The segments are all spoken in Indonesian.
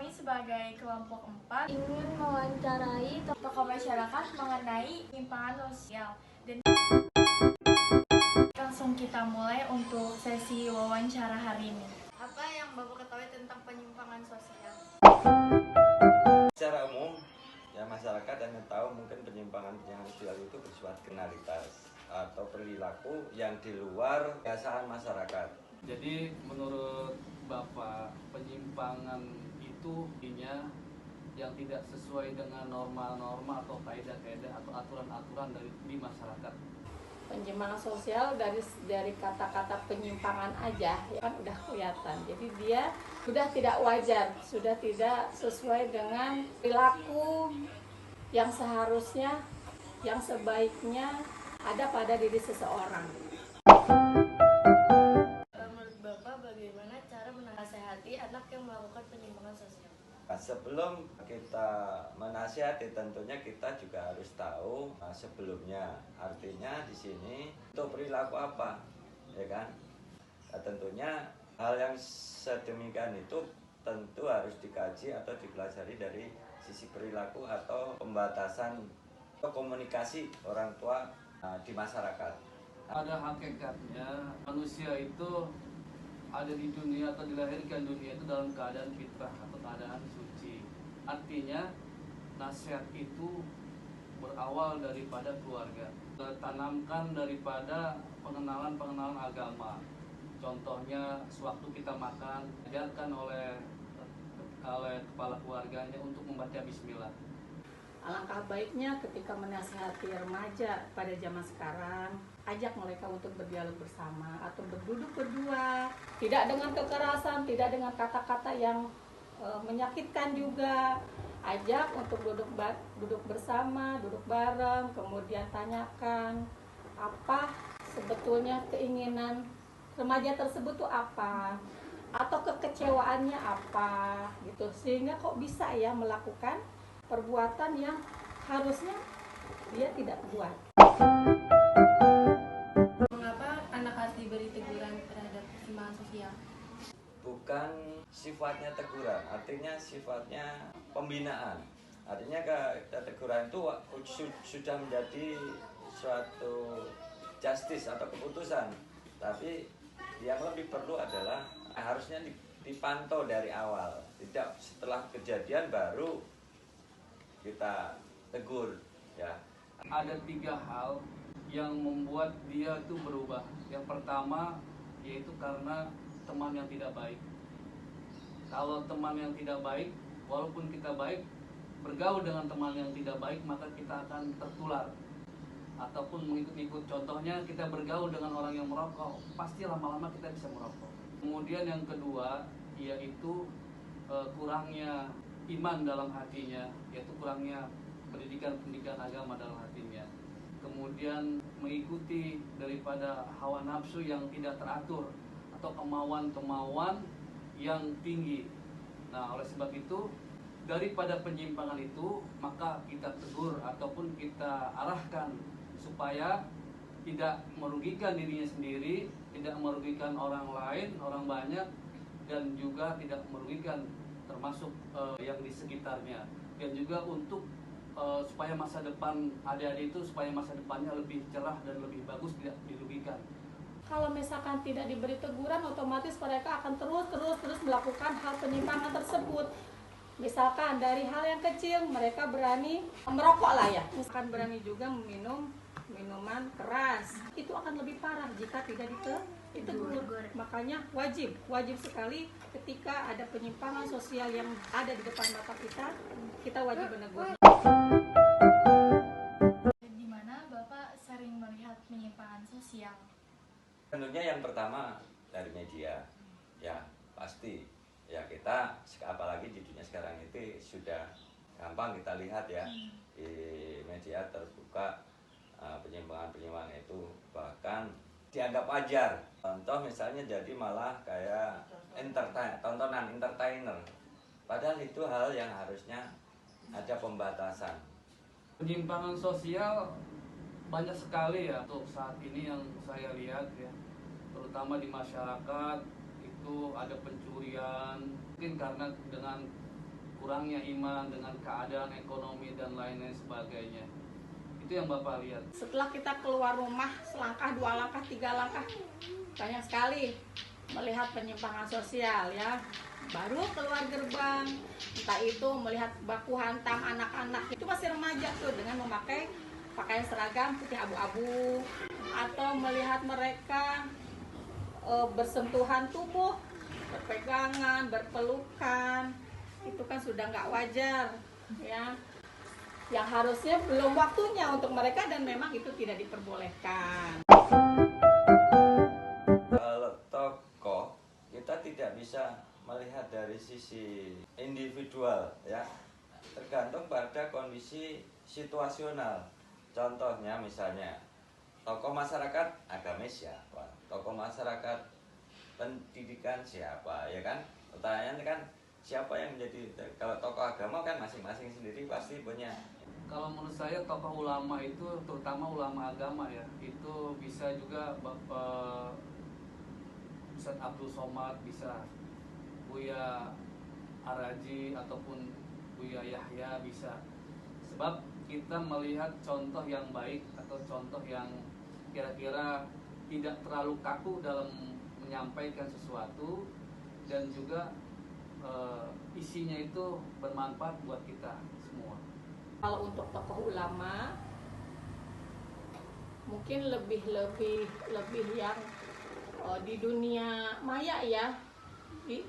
kami sebagai kelompok 4 ingin mewawancarai tokoh masyarakat mengenai penyimpangan sosial. Dan langsung kita mulai untuk sesi wawancara hari ini. Apa yang Bapak ketahui tentang penyimpangan sosial? Secara umum, ya masyarakat hanya tahu mungkin penyimpangan sosial itu bersifat kriminalitas atau perilaku yang di luar kebiasaan masyarakat. Jadi menurut Bapak, penyimpangan itu intinya yang tidak sesuai dengan norma-norma atau kaidah-kaidah atau aturan-aturan di masyarakat. penyimpangan sosial dari kata-kata penyimpangan aja ya kan udah kelihatan. Jadi dia sudah tidak wajar, sudah tidak sesuai dengan perilaku yang seharusnya, yang sebaiknya ada pada diri seseorang. Menurut Bapak, bagaimana cara menasehati anak yang melakukan penyimpangan sosial? Nah, sebelum kita menasihati tentunya kita juga harus tahu sebelumnya. Artinya di sini untuk perilaku apa, ya kan? Nah, tentunya hal yang sedemikian itu tentu harus dikaji atau dipelajari dari sisi perilaku atau pembatasan atau komunikasi orang tua di masyarakat. Pada hakikatnya manusia itu ada di dunia atau dilahirkan dunia itu dalam keadaan fitrah atau keadaan suci. Artinya nasihat itu berawal daripada keluarga, tanamkan daripada pengenalan agama. Contohnya sewaktu kita makan, ajarkan oleh kepala keluarganya untuk membaca bismillah. Alangkah baiknya ketika menasihati remaja pada zaman sekarang, ajak mereka untuk berdialog bersama atau berduduk berdua, tidak dengan kekerasan, tidak dengan kata-kata yang menyakitkan juga. Ajak untuk duduk bersama, duduk bareng, kemudian tanyakan apa sebetulnya keinginan remaja tersebut tuh apa, atau kekecewaannya apa gitu, sehingga kok bisa ya melakukan perbuatan yang harusnya dia tidak buat. Mengapa anak harus diberi teguran terhadap penyimpangan sosial? Bukan sifatnya teguran, artinya sifatnya pembinaan. Artinya teguran itu sudah menjadi suatu justice atau keputusan. Tapi yang lebih perlu adalah harusnya dipantau dari awal, tidak setelah kejadian baru kita tegur, ya. Ada 3 hal yang membuat dia itu berubah. Yang pertama yaitu karena teman yang tidak baik. Kalau teman yang tidak baik, walaupun kita baik, bergaul dengan teman yang tidak baik, maka kita akan tertular ataupun mengikut-ikut. Contohnya kita bergaul dengan orang yang merokok, pasti lama-lama kita bisa merokok. Kemudian yang kedua yaitu kurangnya iman dalam hatinya, yaitu kurangnya pendidikan agama dalam hatinya. Kemudian mengikuti daripada hawa nafsu yang tidak teratur atau kemauan-kemauan yang tinggi. Nah, oleh sebab itu daripada penyimpangan itu maka kita tegur ataupun kita arahkan supaya tidak merugikan dirinya sendiri, tidak merugikan orang lain, orang banyak, dan juga tidak merugikan termasuk yang di sekitarnya, dan juga untuk supaya masa depan adik-adik itu supaya masa depannya lebih cerah dan lebih bagus, tidak dirugikan. Kalau misalkan tidak diberi teguran, otomatis mereka akan terus melakukan hal penyimpangan tersebut. Misalkan dari hal yang kecil mereka berani merokok lah ya, misalkan berani juga meminum minuman keras, itu akan lebih parah jika tidak ditegur. Makanya wajib sekali ketika ada penyimpangan sosial yang ada di depan mata kita wajib menegur. Di mana Bapak sering melihat penyimpangan sosial? Tentunya yang pertama dari media, ya pasti. Ya kita, apalagi di dunia sekarang itu sudah gampang kita lihat ya, di media terbuka penyimpangan itu bahkan dianggap wajar. Contoh misalnya jadi malah kayak tontonan entertainer, padahal itu hal yang harusnya ada pembatasan. Penyimpangan sosial banyak sekali ya untuk saat ini yang saya lihat ya, terutama di masyarakat itu ada pencurian, mungkin karena dengan kurangnya iman, dengan keadaan ekonomi dan lain-lain sebagainya. Itu yang Bapak lihat. Setelah kita keluar rumah selangkah, 2 langkah, 3 langkah, banyak sekali melihat penyimpangan sosial ya. Baru keluar gerbang, entah itu melihat baku hantam anak-anak, itu masih remaja tuh dengan memakai pakaian seragam putih abu-abu, atau melihat mereka bersentuhan tubuh, berpegangan, berpelukan, itu kan sudah nggak wajar ya. Yang harusnya belum waktunya untuk mereka dan memang itu tidak diperbolehkan. Kalau tokoh kita tidak bisa melihat dari sisi individual ya, tergantung pada kondisi situasional. Contohnya misalnya tokoh masyarakat agamis siapa, tokoh masyarakat pendidikan siapa, ya kan? Pertanyaannya kan siapa yang menjadi, kalau tokoh agama kan masing-masing sendiri pasti punya. Kalau menurut saya tokoh ulama itu, terutama ulama agama ya, itu bisa juga Bapak Ustadz Abdul Somad, bisa Buya Araji ataupun Buya Yahya bisa. Sebab kita melihat contoh yang baik atau contoh yang kira-kira tidak terlalu kaku dalam menyampaikan sesuatu dan juga isinya itu bermanfaat buat kita semua. Kalau untuk tokoh ulama mungkin lebih yang di dunia maya ya, di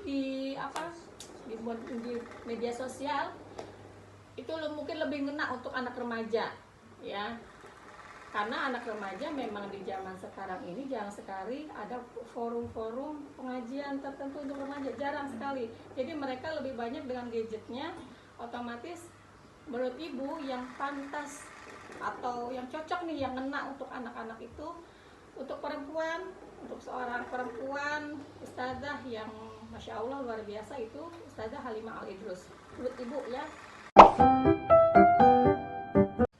media sosial itu mungkin lebih ngena untuk anak remaja ya, karena anak remaja memang di zaman sekarang ini jarang sekali ada forum-forum pengajian tertentu untuk remaja, jarang sekali. Jadi mereka lebih banyak dengan gadgetnya. Otomatis menurut ibu yang pantas atau yang cocok nih, yang ngena untuk anak-anak itu, untuk perempuan, untuk seorang perempuan ustazah yang Masya Allah luar biasa, itu Ustazah Halimah Al-Idrus menurut ibu ya.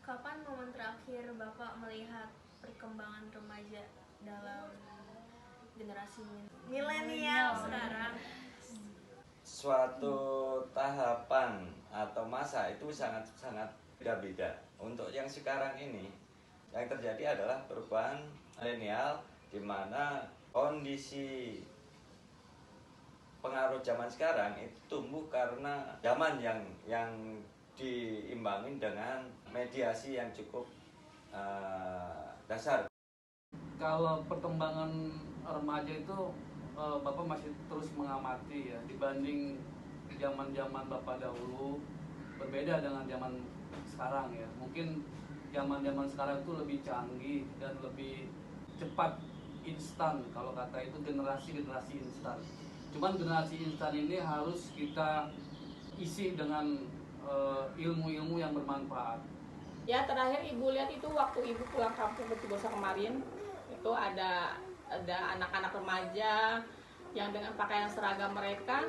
Kapan momen terakhir Bapak melihat perkembangan remaja dalam generasi milenial sekarang? Suatu tahapan atau masa itu sangat beda-beda. Untuk yang sekarang ini yang terjadi adalah perubahan milenial, di mana kondisi pengaruh zaman sekarang itu tumbuh karena zaman yang diimbangi dengan mediasi yang cukup dasar. Kalau perkembangan remaja itu Bapak masih terus mengamati ya, dibanding zaman-zaman Bapak dahulu berbeda dengan zaman sekarang ya. Mungkin zaman-zaman sekarang itu lebih canggih dan lebih cepat, instan, kalau kata itu generasi instan. Cuman generasi instan ini harus kita isi dengan ilmu-ilmu yang bermanfaat. Ya, terakhir ibu lihat itu waktu ibu pulang kampung ke Cibosa kemarin, itu ada anak-anak remaja yang dengan pakaian seragam mereka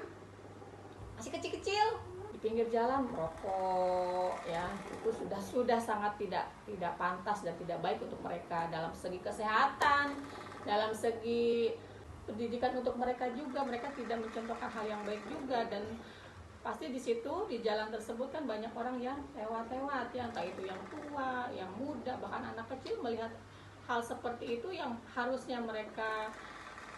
masih kecil-kecil di pinggir jalan merokok ya. Itu sudah sangat tidak pantas dan tidak baik untuk mereka dalam segi kesehatan, dalam segi pendidikan untuk mereka juga. Mereka tidak mencontohkan hal yang baik juga, dan pasti di situ, di jalan tersebut kan banyak orang yang lewat-lewat ya, entah itu yang tua, yang muda, bahkan anak kecil melihat hal seperti itu yang harusnya mereka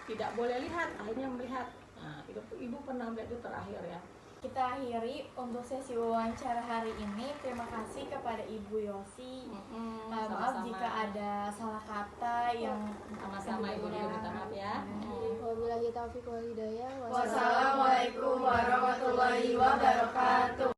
tidak boleh lihat, akhirnya melihat. Nah, ibu pernah melihat itu terakhir ya. Kita akhiri untuk sesi wawancara hari ini. Terima kasih kepada Ibu Yosi. Maaf jika ada salah kata yang Sama-sama ibu juga minta maaf ya. Wabillahi taufiq wal hidayah. Wassalamualaikum warahmatullahi wabarakatuh.